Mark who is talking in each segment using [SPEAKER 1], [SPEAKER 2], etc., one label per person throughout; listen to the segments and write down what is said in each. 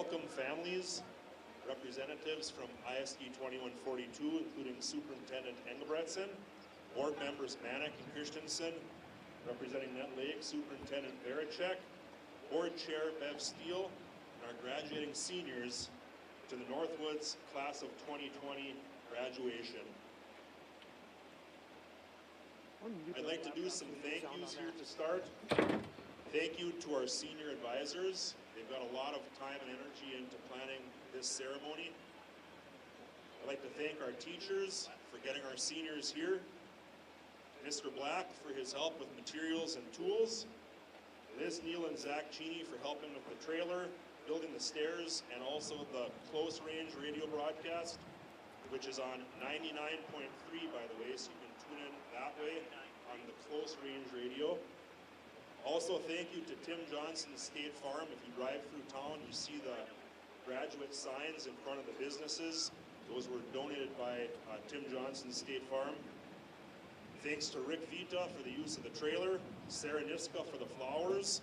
[SPEAKER 1] welcome families, representatives from ISD 2142, including Superintendent Engelbretson, board members Manek and Christensen, representing Nett Lake, Superintendent Veracek, Board Chair Bev Steele, and our graduating seniors to the Northwoods Class of 2020 graduation. I'd like to do some thank yous here to start. Thank you to our senior advisors. They've got a lot of time and energy into planning this ceremony. I'd like to thank our teachers for getting our seniors here. Mr. Black for his help with materials and tools. Liz Neal and Zach Cheney for helping with the trailer, building the stairs, and also the close range radio broadcast, which is on 99.3 by the way, so you can tune in that way on the close range radio. Also thank you to Tim Johnson State Farm. If you drive through town, you see the graduate signs in front of the businesses. Those were donated by Tim Johnson State Farm. Thanks to Rick Vita for the use of the trailer, Sarah Niska for the flowers,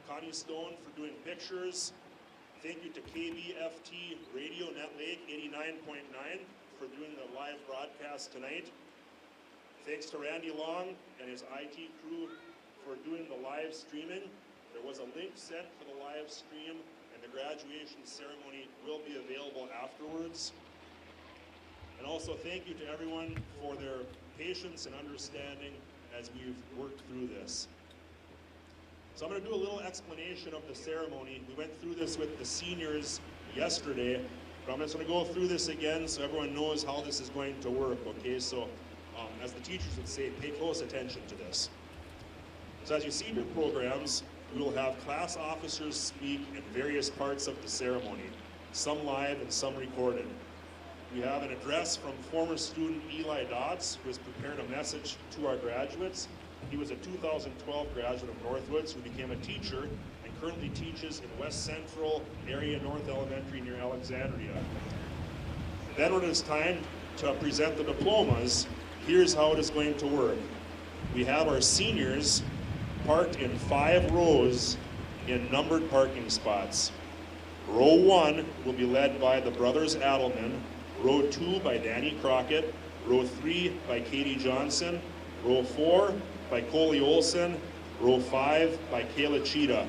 [SPEAKER 1] Connie Stone for doing pictures. Thank you to KBFT Radio Nett Lake 89.9 for doing the live broadcast tonight. Thanks to Randy Long and his IT crew for doing the live streaming. There was a link sent for the live stream, and the graduation ceremony will be available afterwards. And also thank you to everyone for their patience and understanding as we've worked through this. So I'm going to do a little explanation of the ceremony. We went through this with the seniors yesterday, but I'm just going to go through this again so everyone knows how this is going to work, okay? So as the teachers would say, pay close attention to this. So as you see in your programs, we will have class officers speak in various parts of the ceremony, some live and some recorded. We have an address from former student Eli Dotz, who has prepared a message to our graduates. He was a 2012 graduate of Northwoods who became a teacher and currently teaches in West Central area North Elementary near Alexandria. Then when it's time to present the diplomas, here's how it is going to work. We have our seniors parked in 5 rows in numbered parking spots. Row 1 will be led by the brothers Adelman, row 2 by Danny Crockett, row 3 by Katie Johnson, row 4 by Coley Olson, row 5 by Kayla Cheetah.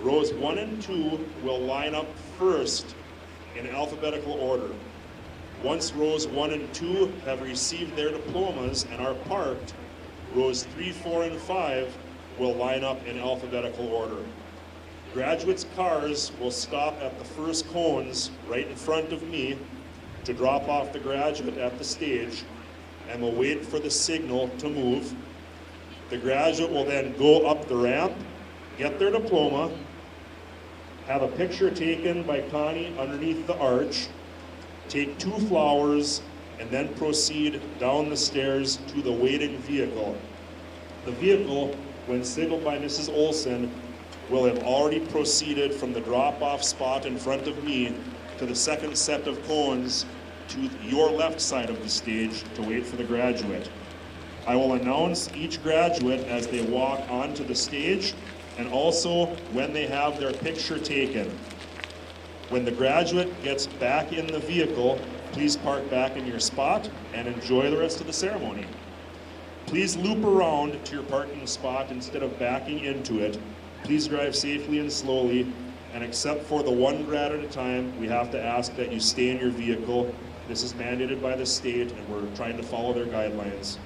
[SPEAKER 1] Rows 1 and 2 will line up first in alphabetical order. Once rows 1 and 2 have received their diplomas and are parked, rows 3, 4, and 5 will line up in alphabetical order. Graduates' cars will stop at the first cones right in front of me to drop off the graduate at the stage, and will wait for the signal to move. The graduate will then go up the ramp, get their diploma, have a picture taken by Connie underneath the arch, take 2 flowers, and then proceed down the stairs to the waiting vehicle. The vehicle, when signaled by Mrs. Olson, will have already proceeded from the drop-off spot in front of me to the second set of cones to your left side of the stage to wait for the graduate. I will announce each graduate as they walk onto the stage and also when they have their picture taken. When the graduate gets back in the vehicle, please park back in your spot and enjoy the rest of the ceremony. Please loop around to your parking spot instead of backing into it. Please drive safely and slowly, and except for the one grad at a time, we have to ask that you stay in your vehicle. This is mandated by the state, and we're trying to follow their guidelines.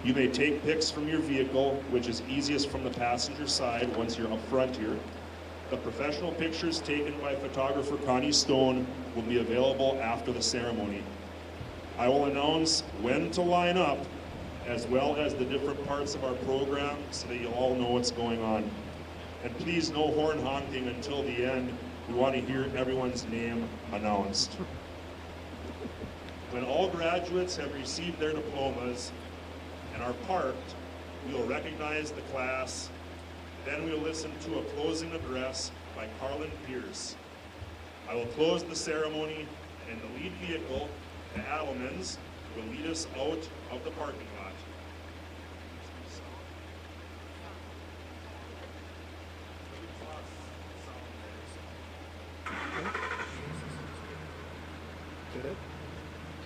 [SPEAKER 1] You may take pics from your vehicle, which is easiest from the passenger side once you're up front here. The professional pictures taken by photographer Connie Stone will be available after the ceremony. I will announce when to line up, as well as the different parts of our program, so that you all know what's going on. And please, no horn honking until the end. We want to hear everyone's name announced. When all graduates have received their diplomas and are parked, we will recognize the class. Then we will listen to a closing address by Carlin Pierce. I will close the ceremony, and the lead vehicle, the Adelmans, will lead us out of the parking lot.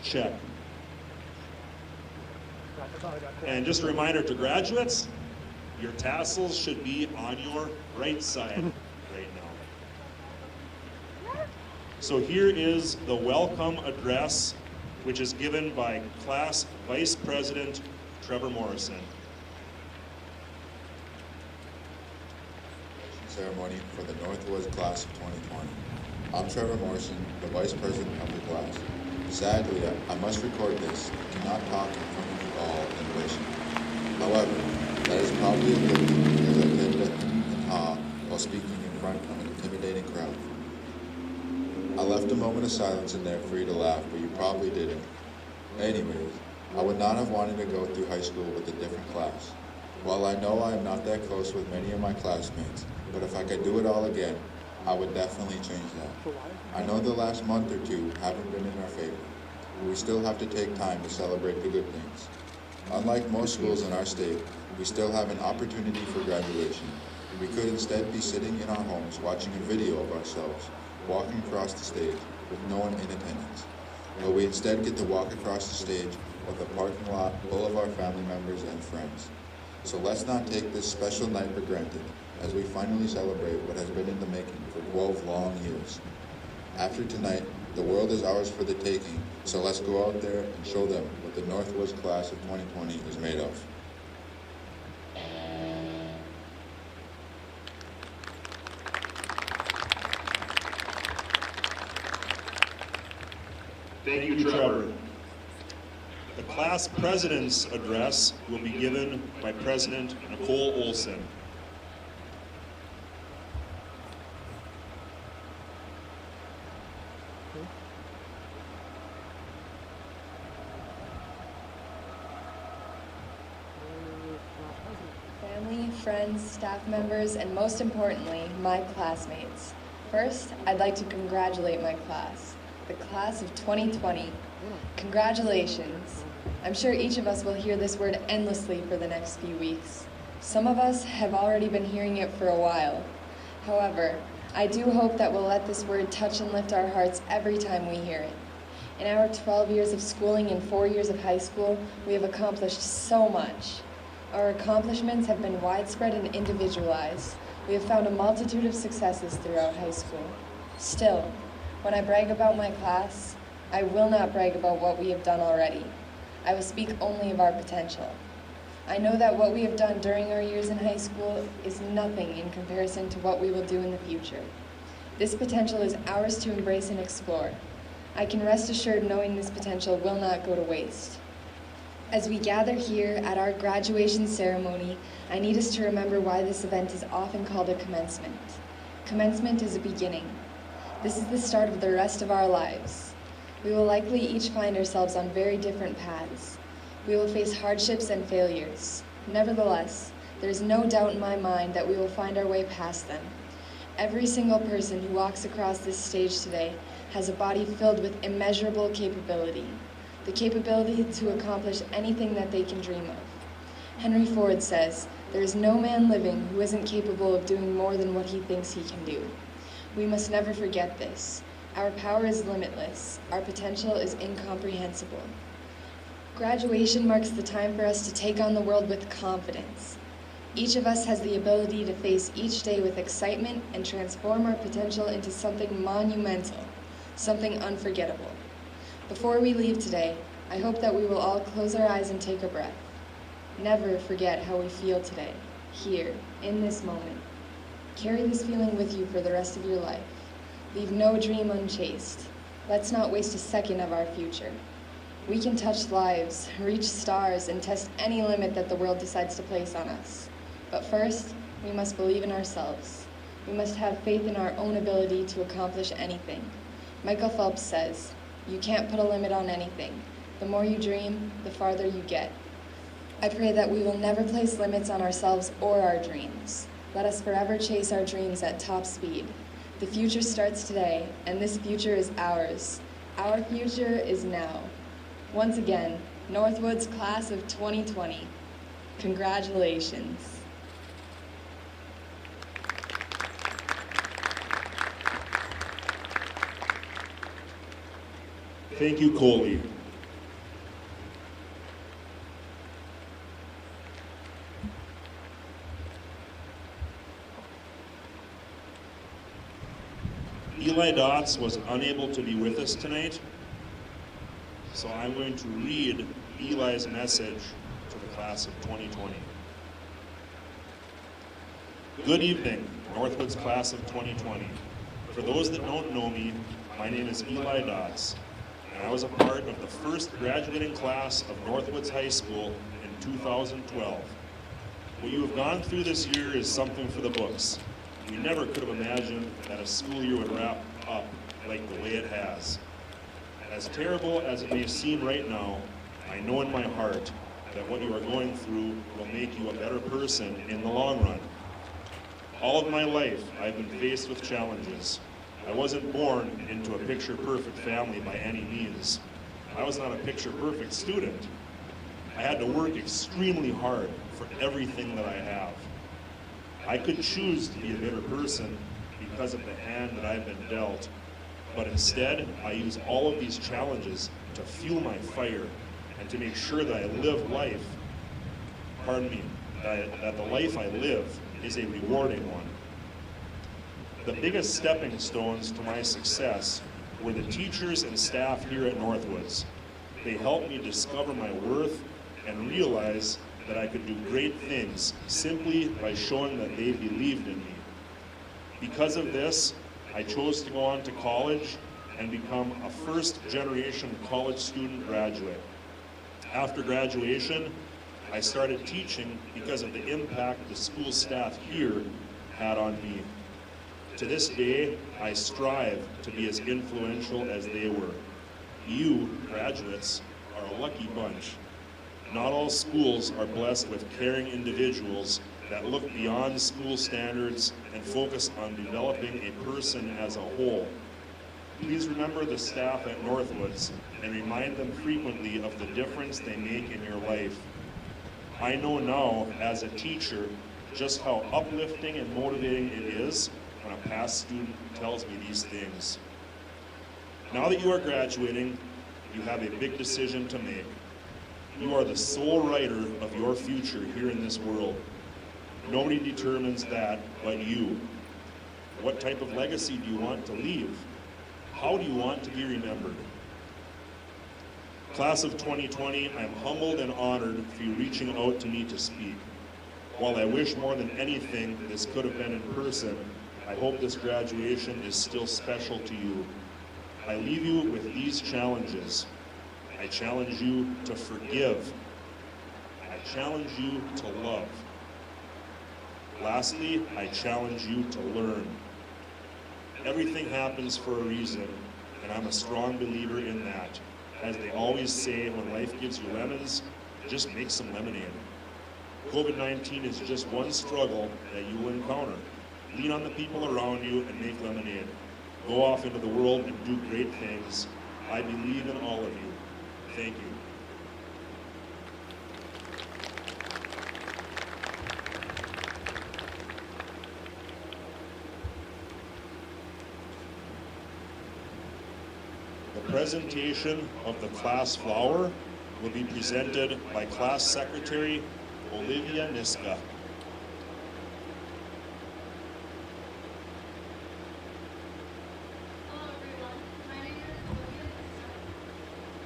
[SPEAKER 1] Check. And just a reminder to graduates, your tassels should be on your right side right now. So here is the welcome address, which is given by Class Vice President Trevor Morrison.
[SPEAKER 2] Ceremony for the Northwoods class of 2020. I'm Trevor Morrison, the Vice President of the class. Sadly, I must record this and cannot talk in front of you all in relation. However, that is probably a good thing because I did let and ha while speaking in front of an intimidating crowd. I left a moment of silence in there for you to laugh, but you probably didn't. Anyways, I would not have wanted to go through high school with a different class. While I know I am not that close with many of my classmates, but if I could do it all again, I would definitely change that. I know the last month or two haven't been in our favor, but we still have to take time to celebrate the good things. Unlike most schools in our state, we still have an opportunity for graduation. We could instead be sitting in our homes watching a video of ourselves, walking across the stage with no one in attendance. But we instead get to walk across the stage with a parking lot full of our family members and friends. So let's not take this special night for granted as we finally celebrate what has been in the making for 12 long years. After tonight, the world is ours for the taking, so let's go out there and show them what the Northwoods class of 2020 is made of.
[SPEAKER 1] Thank you, Trevor. The class president's address will be given by President Nicole Olson.
[SPEAKER 3] Family, friends, staff members, and most importantly, my classmates. First, I'd like to congratulate my class, the class of 2020. Congratulations. I'm sure each of us will hear this word endlessly for the next few weeks. Some of us have already been hearing it for a while. However, I do hope that we'll let this word touch and lift our hearts every time we hear it. In our 12 years of schooling and 4 years of high school, we have accomplished so much. Our accomplishments have been widespread and individualized. We have found a multitude of successes throughout high school. Still, when I brag about my class, I will not brag about what we have done already. I will speak only of our potential. I know that what we have done during our years in high school is nothing in comparison to what we will do in the future. This potential is ours to embrace and explore. I can rest assured knowing this potential will not go to waste. As we gather here at our graduation ceremony, I need us to remember why this event is often called a commencement. Commencement is a beginning. This is the start of the rest of our lives. We will likely each find ourselves on very different paths. We will face hardships and failures. Nevertheless, there is no doubt in my mind that we will find our way past them. Every single person who walks across this stage today has a body filled with immeasurable capability, the capability to accomplish anything that they can dream of. Henry Ford says, "There is no man living who isn't capable of doing more than what he thinks he can do." We must never forget this. Our power is limitless. Our potential is incomprehensible. Graduation marks the time for us to take on the world with confidence. Each of us has the ability to face each day with excitement and transform our potential into something monumental, something unforgettable. Before we leave today, I hope that we will all close our eyes and take a breath. Never forget how we feel today, here, in this moment. Carry this feeling with you for the rest of your life. Leave no dream unchased. Let's not waste a second of our future. We can touch lives, reach stars, and test any limit that the world decides to place on us. But first, we must believe in ourselves. We must have faith in our own ability to accomplish anything. Michael Phelps says, "You can't put a limit on anything. The more you dream, the farther you get." I pray that we will never place limits on ourselves or our dreams. Let us forever chase our dreams at top speed. The future starts today, and this future is ours. Our future is now. Once again, Northwoods class of 2020. Congratulations.
[SPEAKER 1] Thank you, Coley. Eli Dotz was unable to be with us tonight, so I'm going to read Eli's message to the class of 2020. Good evening, Northwoods class of 2020. For those that don't know me, my name is Eli Dotz, and I was a part of the first graduating class of Northwoods High School in 2012. What you have gone through this year is something for the books. We never could have imagined that a school year would wrap up like the way it has. As terrible as it may seem right now, I know in my heart that what you are going through will make you a better person in the long run. All of my life, I've been faced with challenges. I wasn't born into a picture-perfect family by any means. I was not a picture-perfect student. I had to work extremely hard for everything that I have. I could choose to be a bitter person because of the hand that I've been dealt, but instead, I use all of these challenges to fuel my fire and to make sure that I live life, that the life I live is a rewarding one. The biggest stepping stones to my success were the teachers and staff here at Northwoods. They helped me discover my worth and realize that I could do great things simply by showing that they believed in me. Because of this, I chose to go on to college and become a first-generation college student graduate. After graduation, I started teaching because of the impact the school staff here had on me. To this day, I strive to be as influential as they were. You, graduates, are a lucky bunch. Not all schools are blessed with caring individuals that look beyond school standards and focus on developing a person as a whole. Please remember the staff at Northwoods and remind them frequently of the difference they make in your life. I know now, as a teacher, just how uplifting and motivating it is when a past student tells me these things. Now that you are graduating, you have a big decision to make. You are the sole writer of your future here in this world. Nobody determines that but you. What type of legacy do you want to leave? How do you want to be remembered? Class of 2020, I am humbled and honored for you reaching out to me to speak. While I wish more than anything this could have been in person, I hope this graduation is still special to you. I leave you with these challenges. I challenge you to forgive. I challenge you to love. Lastly, I challenge you to learn. Everything happens for a reason, and I'm a strong believer in that. As they always say, when life gives you lemons, just make some lemonade. COVID-19 is just one struggle that you will encounter. Lean on the people around you and make lemonade. Go off into the world and do great things. I believe in all of you. Thank you. The presentation of the class flower will be presented by Class Secretary Olivia Niska.
[SPEAKER 4] Hello everyone, my name is Olivia Niska.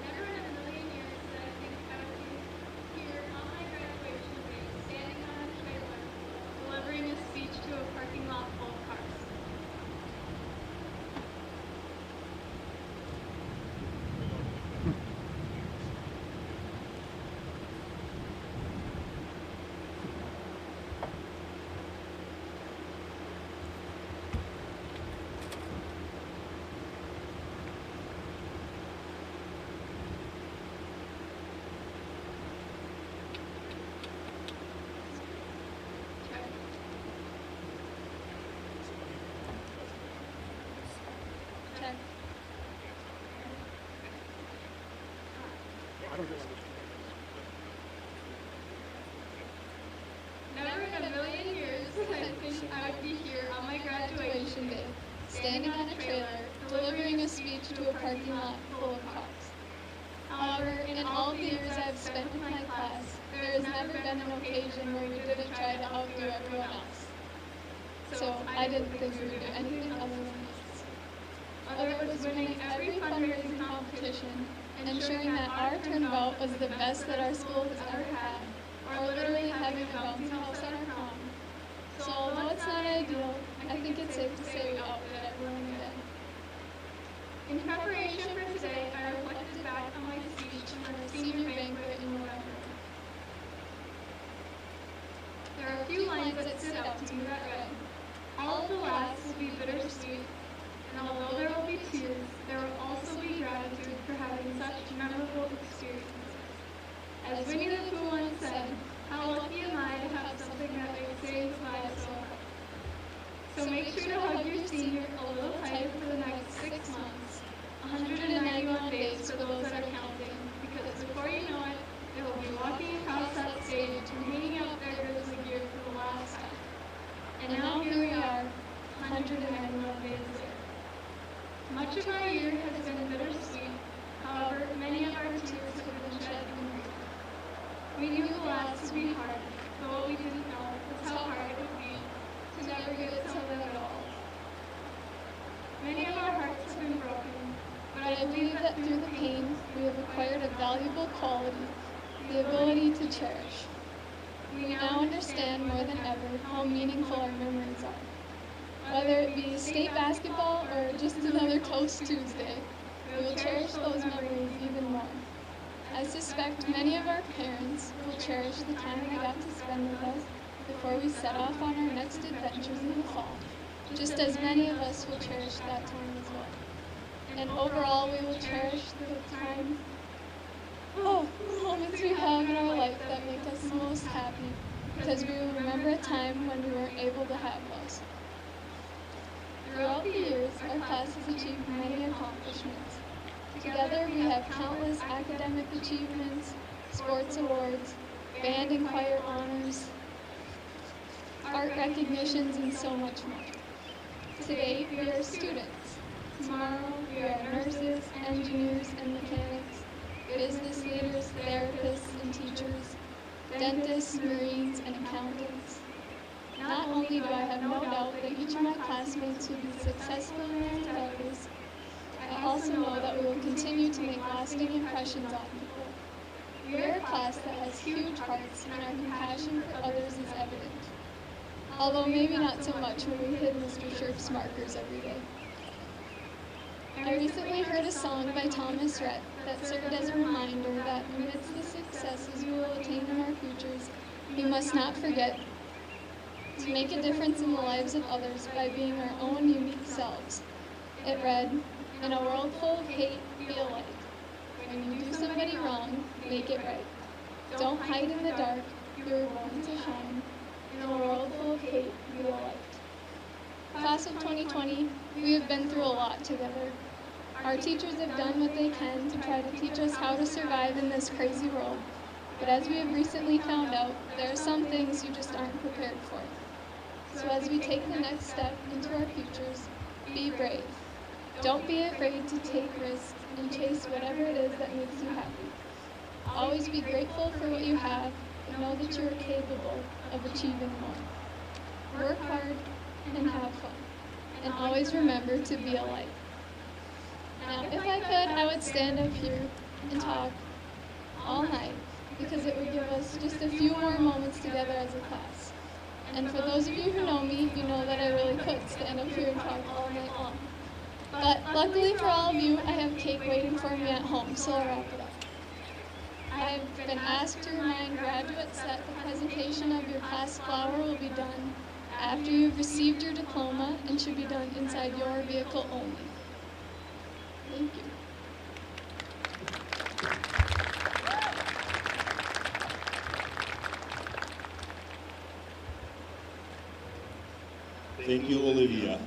[SPEAKER 4] Never in a million years did I think I would be here on my graduation day, standing on a trailer, delivering a speech to a parking lot full of cars. Check. Never in a million years did I think I would be here on my graduation day, standing on a trailer, delivering a speech to a parking lot full of cars. However, in all the years I've spent in my class, there has never been an occasion where we didn't try to outdo everyone else. So I didn't think we would do anything other than this. whether it was winning every fundraising competition, ensuring that our turnabout was the best that our school has ever had, or literally having a bouncy house at our prom. So although it's not ideal, I think it's safe to say we outdid everyone again. In preparation for today, I reflected back on my speech from our senior banquet in November. There are a few lines that stood out to me that read, "All of the laughs will be bittersweet, and although there will be tears, there will also be gratitude for having such memorable experiences." As Winnie the Pooh once said, "How lucky am I to have something that makes saying goodbye so hard." So make sure to hug your senior a little tighter for the next 6 months, 191 days for those that are counting, because before you know it, they will be walking across that stage and hanging out their Grizzly gear for the last time. And now here we are, 191 days later. Much of our year has been bittersweet. However, many of our tears have been shed in grief. We knew the last would be hard, but what we didn't know was how hard it would be to never get some of them at all. Many of our hearts have been broken, but I believe that through the pain, we have acquired a valuable quality, the ability to cherish. We now understand more than ever how meaningful our memories are. Whether it be state basketball or just another Toast Tuesday, we will cherish those memories even more. I suspect many of our parents will cherish the time they got to spend with us before we set off on our next adventures in the fall, just as many of us will cherish that time as well. And overall, we will cherish the moments we have in our life that make us most happy, because we will remember a time when we weren't able to have those. Throughout the years, our class has achieved many accomplishments. Together, we have countless academic achievements, sports awards, band and choir honors, art recognitions, and so much more. Today, we are students. Tomorrow, we are nurses, engineers, and mechanics, business leaders, therapists, and teachers, dentists, marines, and accountants. Not only do I have no doubt that each of my classmates will be successful in their endeavors, I also know that we will continue to make lasting impressions on people. We are a class that has huge hearts, and our compassion for others is evident. Although maybe not so much when we hit Mr. Sherp's markers every day. I recently heard a song by Thomas Rhett that served as a reminder that amidst the successes we will attain in our futures, we must not forget to make a difference in the lives of others by being our own unique selves. It read, "In a world full of hate, be a light. When you do somebody wrong, make it right. Don't hide in the dark, you were born to shine. In a world full of hate, be a light." Class of 2020, we have been through a lot together. Our teachers have done what they can to try to teach us how to survive in this crazy world. But as we have recently found out, there are some things you just aren't prepared for. So as we take the next step into our futures, be brave. Don't be afraid to take risks and chase whatever it is that makes you happy. Always be grateful for what you have, but know that you are capable of achieving more. Work hard and have fun. And always remember to be a light. Now, if I could, I would stand up here and talk all night, because it would give us just a few more moments together as a class. And for those of you who know me, you know that I really could stand up here and talk all night long. But luckily for all of you, I have cake waiting for me at home, so I'll wrap it up. I have been asked to remind graduates that the presentation of your class flower will be done after you've received your diploma and should be done inside your vehicle only. Thank you.
[SPEAKER 1] Thank you, Olivia.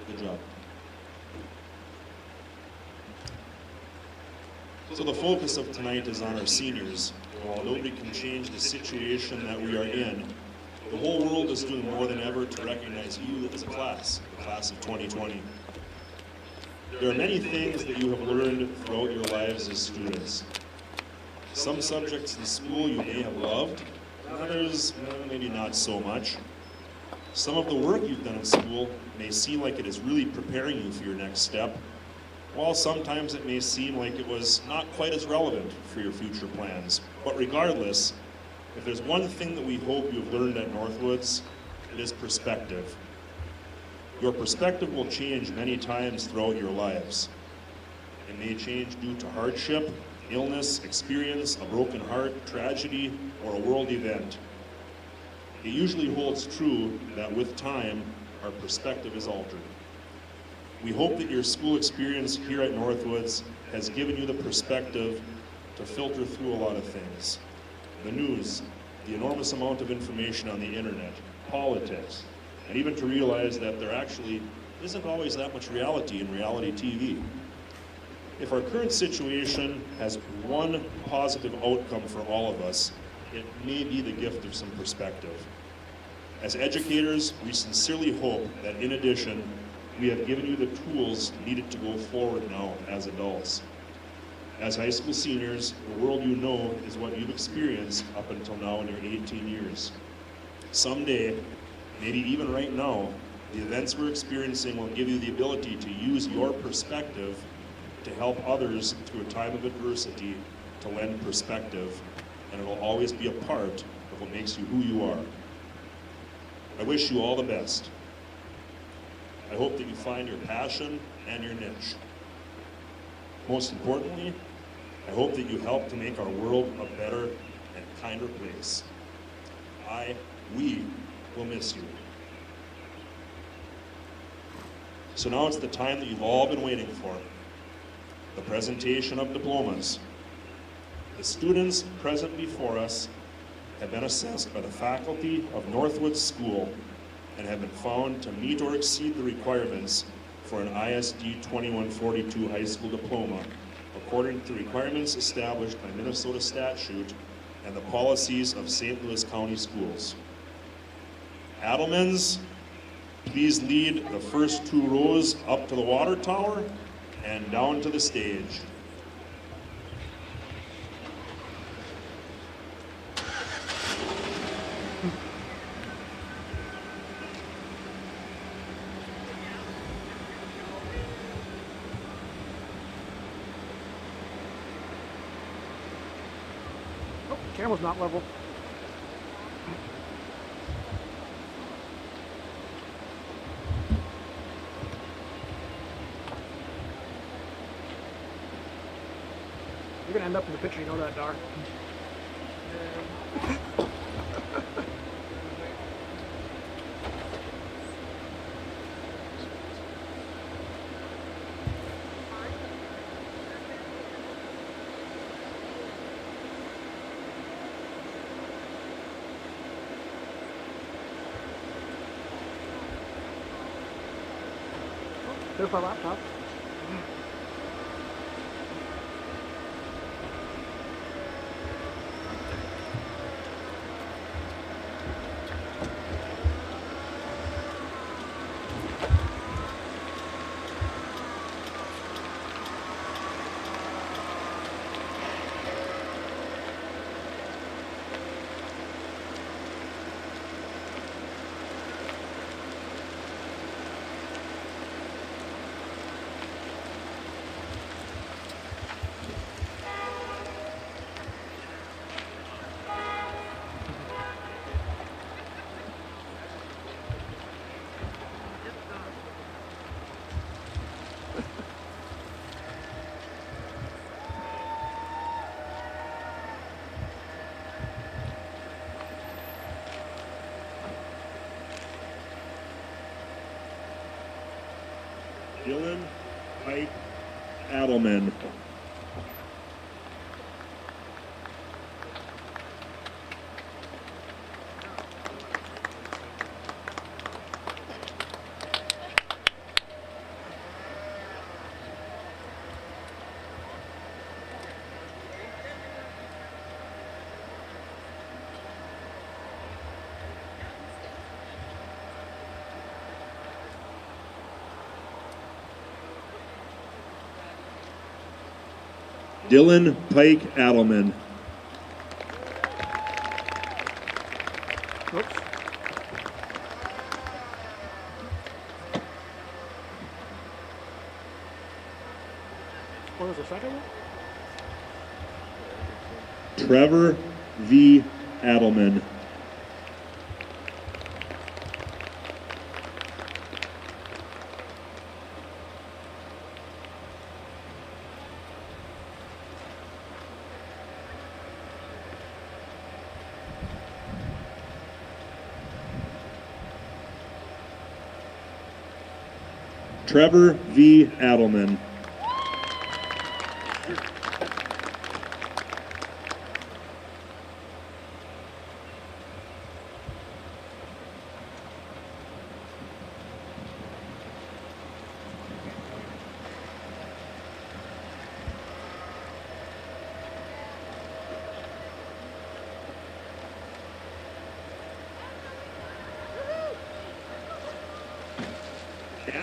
[SPEAKER 1] Good job. So the focus of tonight is on our seniors. While nobody can change the situation that we are in, the whole world is doing more than ever to recognize you as a class, the class of 2020. There are many things that you have learned throughout your lives as students. Some subjects in school you may have loved, others maybe not so much. Some of the work you've done in school may seem like it is really preparing you for your next step, while sometimes it may seem like it was not quite as relevant for your future plans. But regardless, if there's one thing that we hope you've learned at Northwoods, it is perspective. Your perspective will change many times throughout your lives. It may change due to hardship, illness, experience, a broken heart, tragedy, or a world event. It usually holds true that with time, our perspective is altered. We hope that your school experience here at Northwoods has given you the perspective to filter through a lot of things. The news, the enormous amount of information on the internet, politics, and even to realize that there actually isn't always that much reality in reality TV. If our current situation has one positive outcome for all of us, it may be the gift of some perspective. As educators, we sincerely hope that in addition, we have given you the tools needed to go forward now as adults. As high school seniors, the world you know is what you've experienced up until now in your 18 years. Someday, maybe even right now, the events we're experiencing will give you the ability to use your perspective to help others through a time of adversity, to lend perspective, and it will always be a part of what makes you who you are. I wish you all the best. I hope that you find your passion and your niche. Most importantly, I hope that you help to make our world a better and kinder place. We will miss you. So now it's the time that you've all been waiting for, the presentation of diplomas. The students present before us have been assessed by the faculty of Northwoods School and have been found to meet or exceed the requirements for an ISD 2142 high school diploma, according to the requirements established by Minnesota statute and the policies of St. Louis County Schools. Adelmans, please lead the first two rows up to the water tower and down to the stage.
[SPEAKER 5] Oh, camera's not level. You're gonna end up in the picture, you know that, Dar. There's my laptop.
[SPEAKER 1] Dylan Pike Adelman. Dylan Pike Adelman.
[SPEAKER 5] Oops. second one?
[SPEAKER 1] Trevor V. Adelman. Trevor V. Adelman.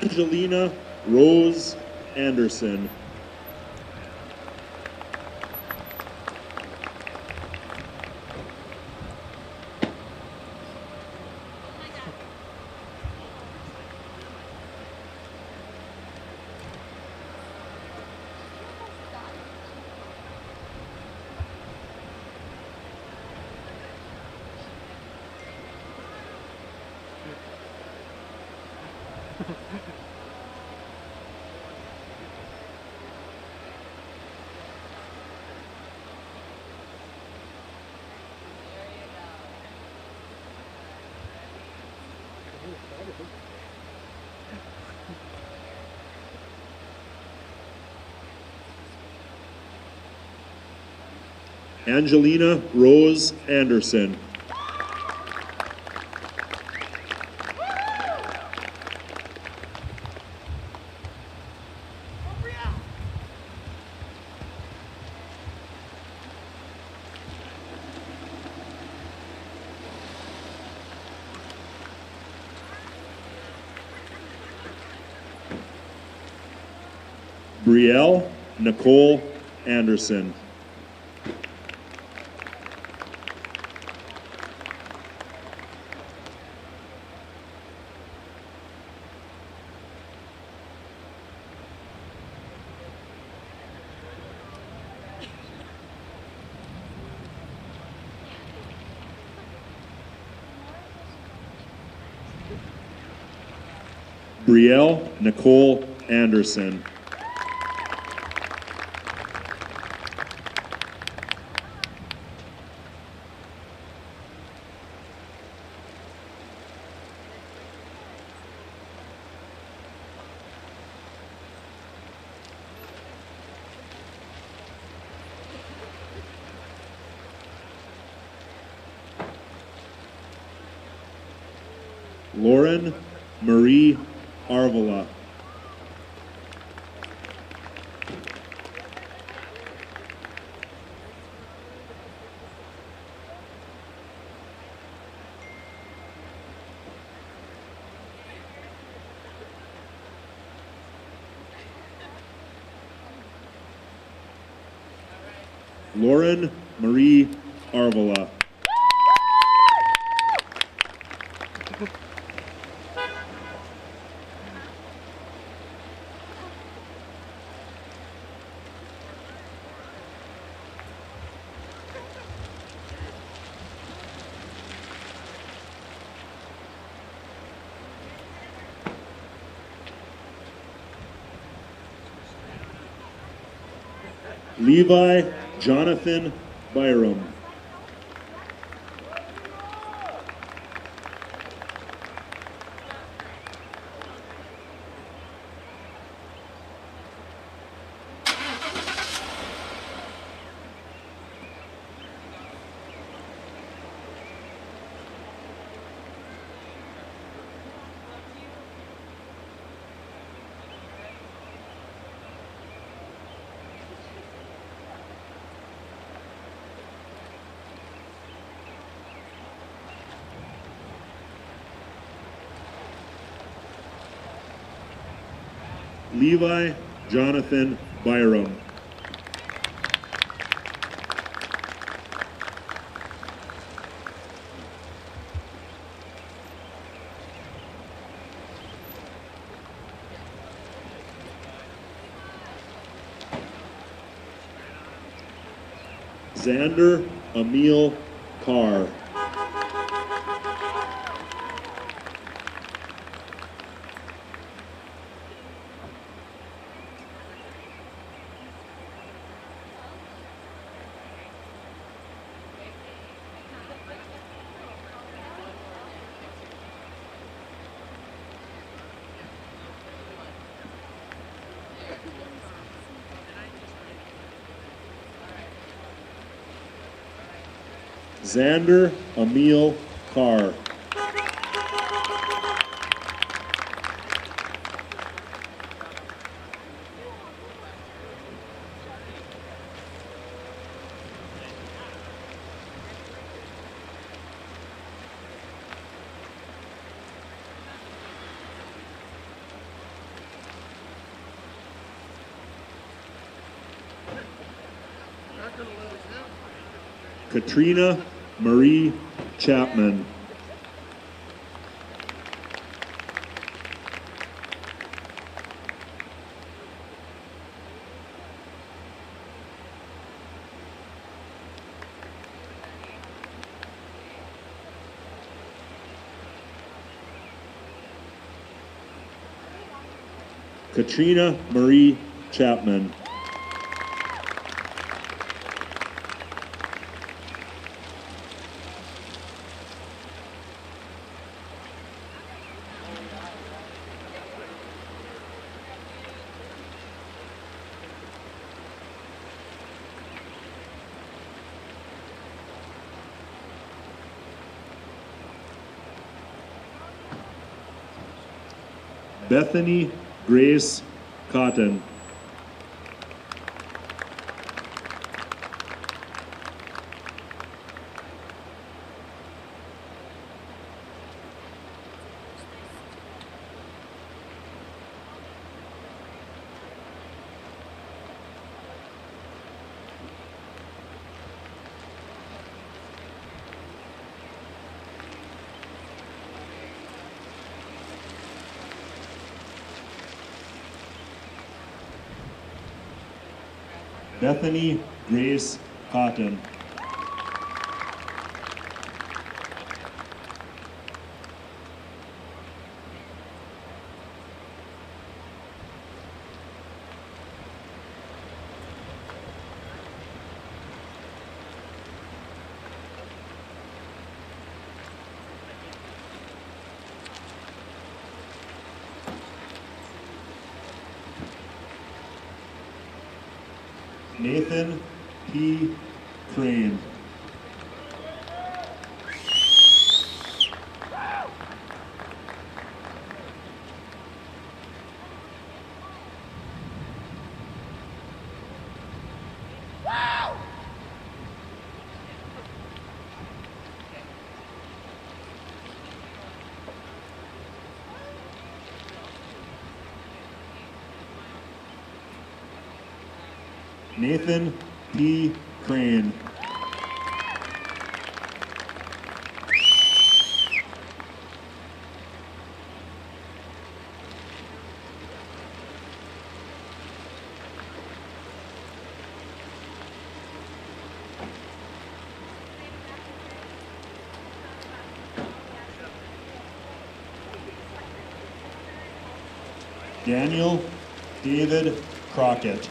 [SPEAKER 1] Angelina Rose Anderson. Angelina Rose Anderson. Brielle Nicole Anderson. Brielle Nicole Anderson. Lauren Marie Arvola. Lauren Marie Arvola. Levi Jonathan Byram. Levi Jonathan Byram. Xander Emil Carr. Xander Emil Carr. Katrina Marie Chapman. Katrina Marie Chapman. Bethany Grace Cotton. Bethany Grace Cotton. Nathan P. Crane. Nathan P. Crane. Daniel David Crockett.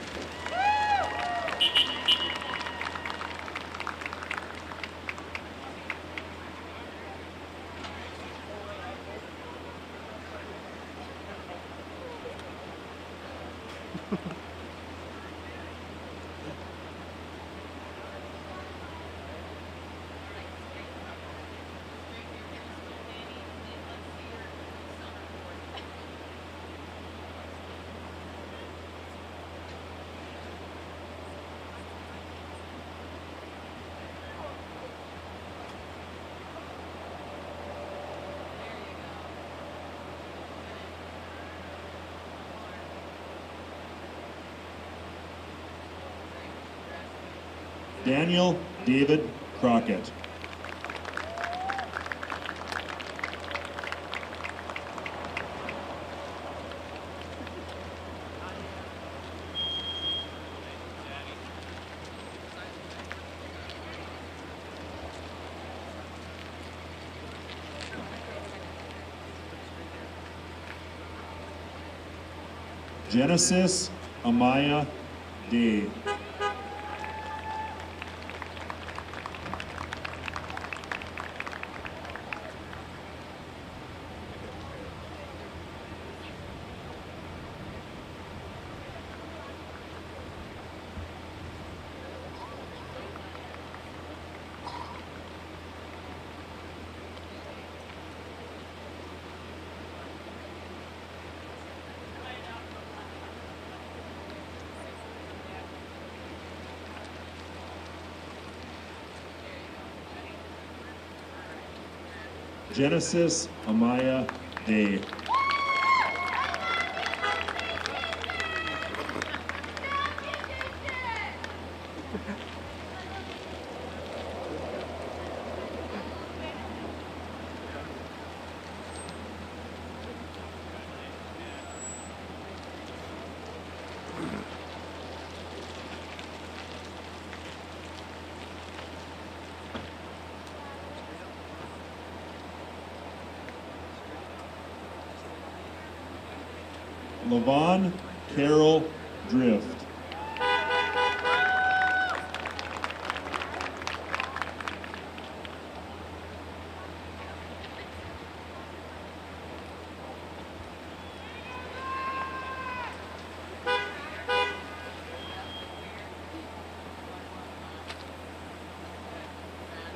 [SPEAKER 1] Daniel David Crockett. Genesis Amaya Day. Genesis Amaya Day. Lavon Carol Drift.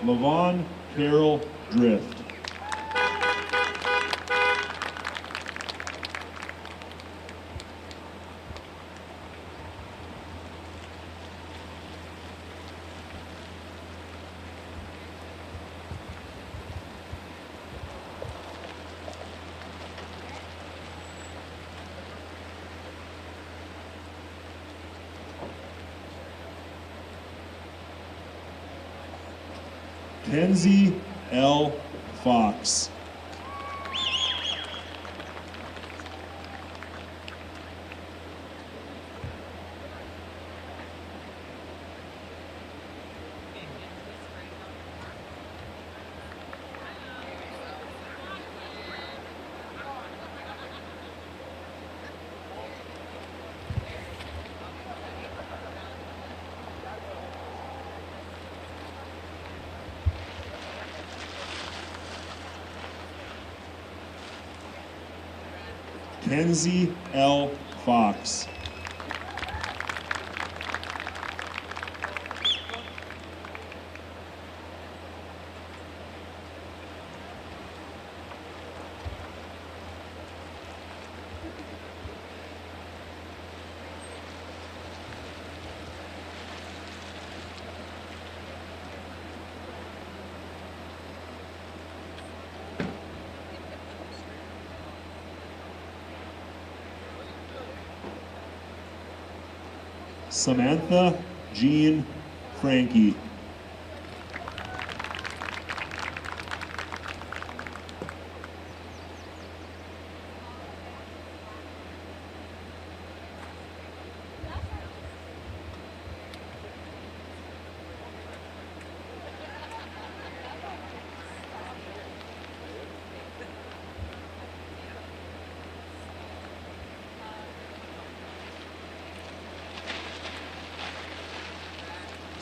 [SPEAKER 1] Lavon Carol Drift. Kenzie L. Fox. Kenzie L. Fox. Samantha Jean Frankie.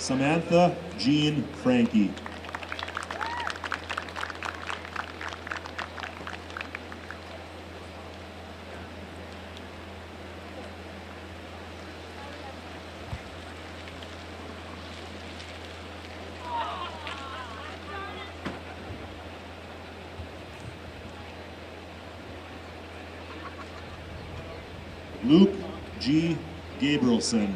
[SPEAKER 1] Samantha Jean Frankie. Luke G. Gabrielson.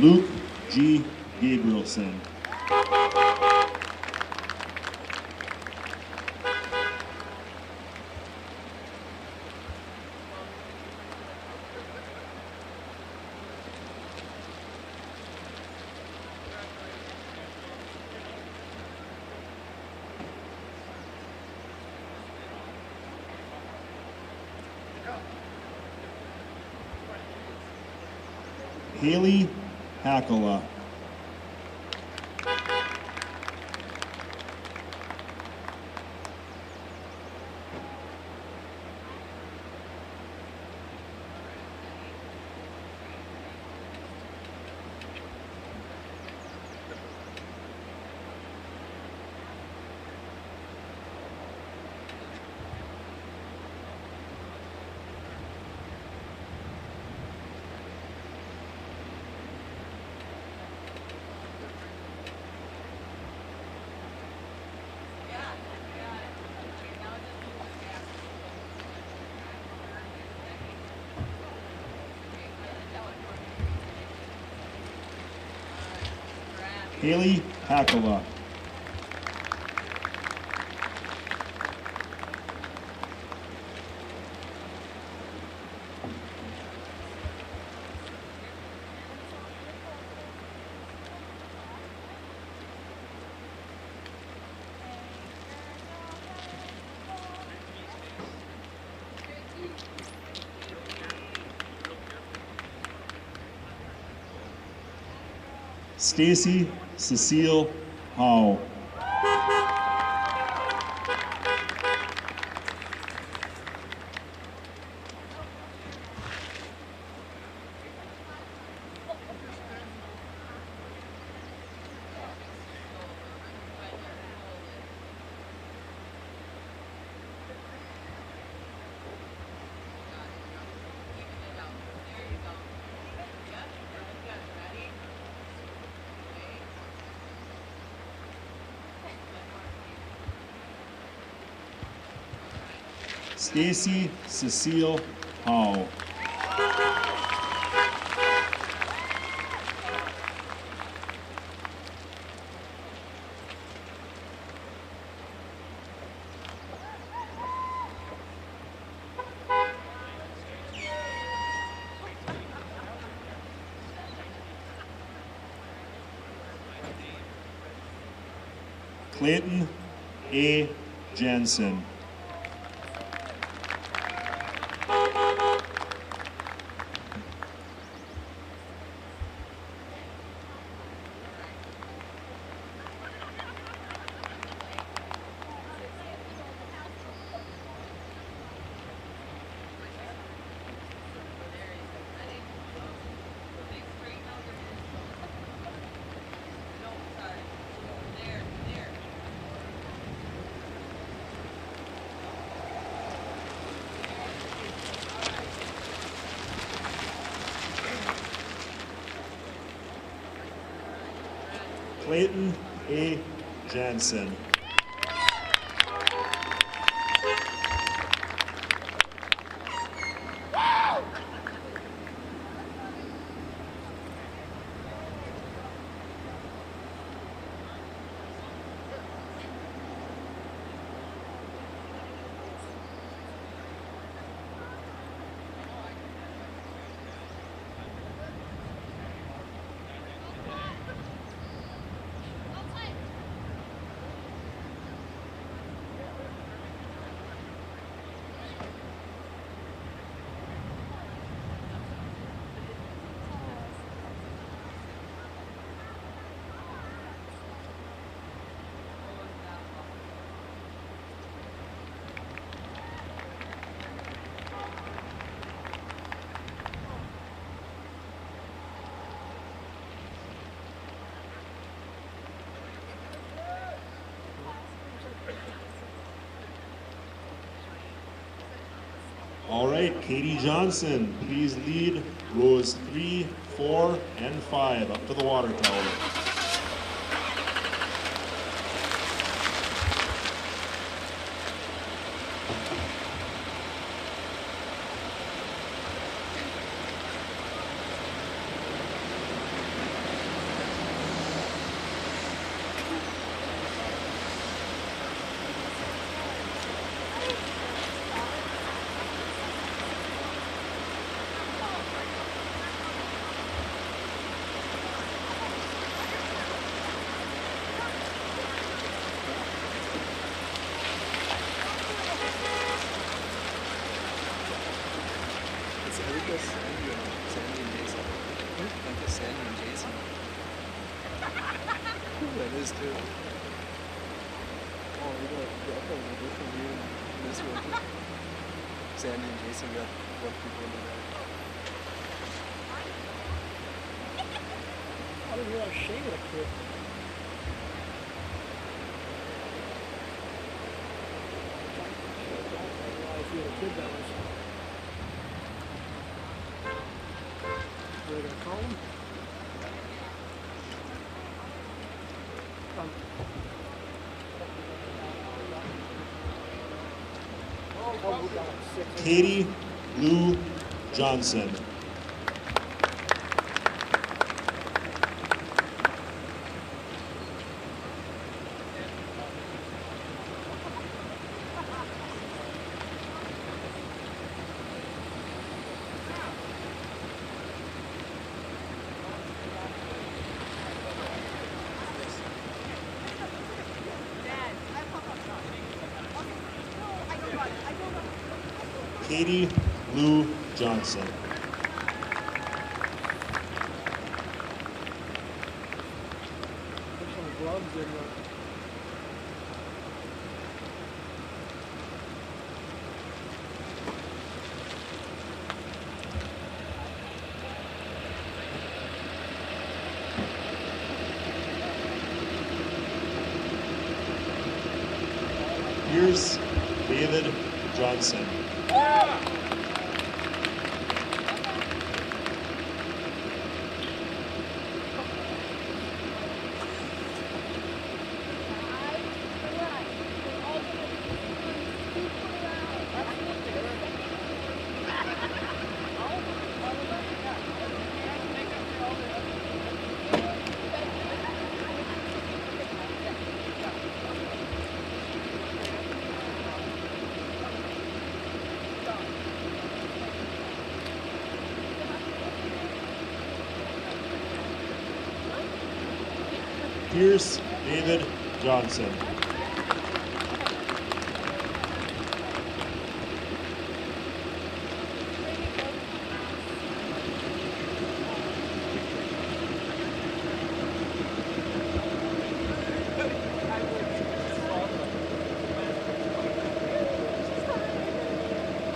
[SPEAKER 1] Luke G. Gabrielson. Haley Hakala. Haley Hakala. Stacy Cecile Howe. Stacy Cecile Howe. Clayton A. Jensen. Clayton A. Jensen. All right, Katie Johnson, please lead rows 3, 4, and 5 up to the water tower.
[SPEAKER 6] Sandy and Mason. Sandy and Jason. That is too. Oh, we got a different view in this one. Sandy and Jason got one people in the back.
[SPEAKER 5] I didn't realize Shane had a kid. I didn't realize he had a kid that was. What are they gonna call him?
[SPEAKER 1] Katie Lou Johnson. Katie Lou Johnson.
[SPEAKER 5] Put some gloves in the.
[SPEAKER 1] Here's David Johnson. Here's David Johnson.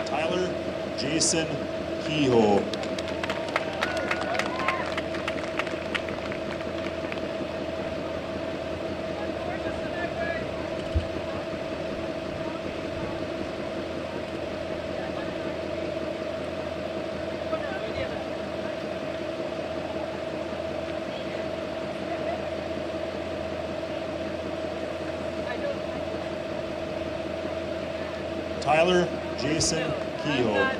[SPEAKER 1] Tyler Jason Kehoe. Tyler Jason Kehoe.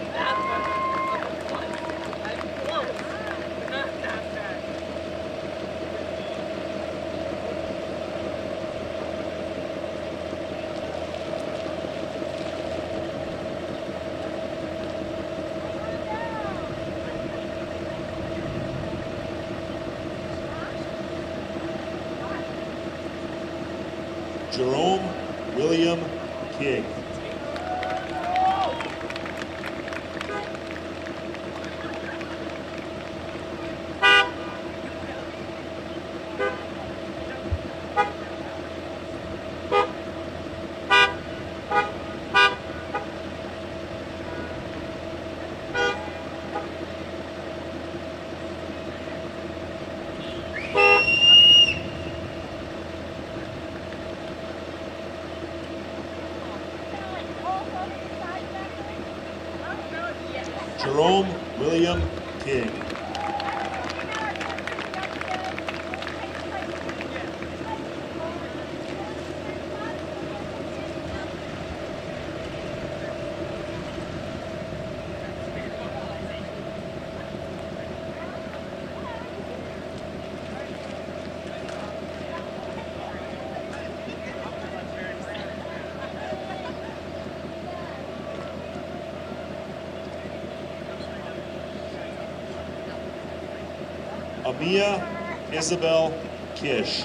[SPEAKER 1] Jerome William King. Jerome William King. Amia Isabel Kish.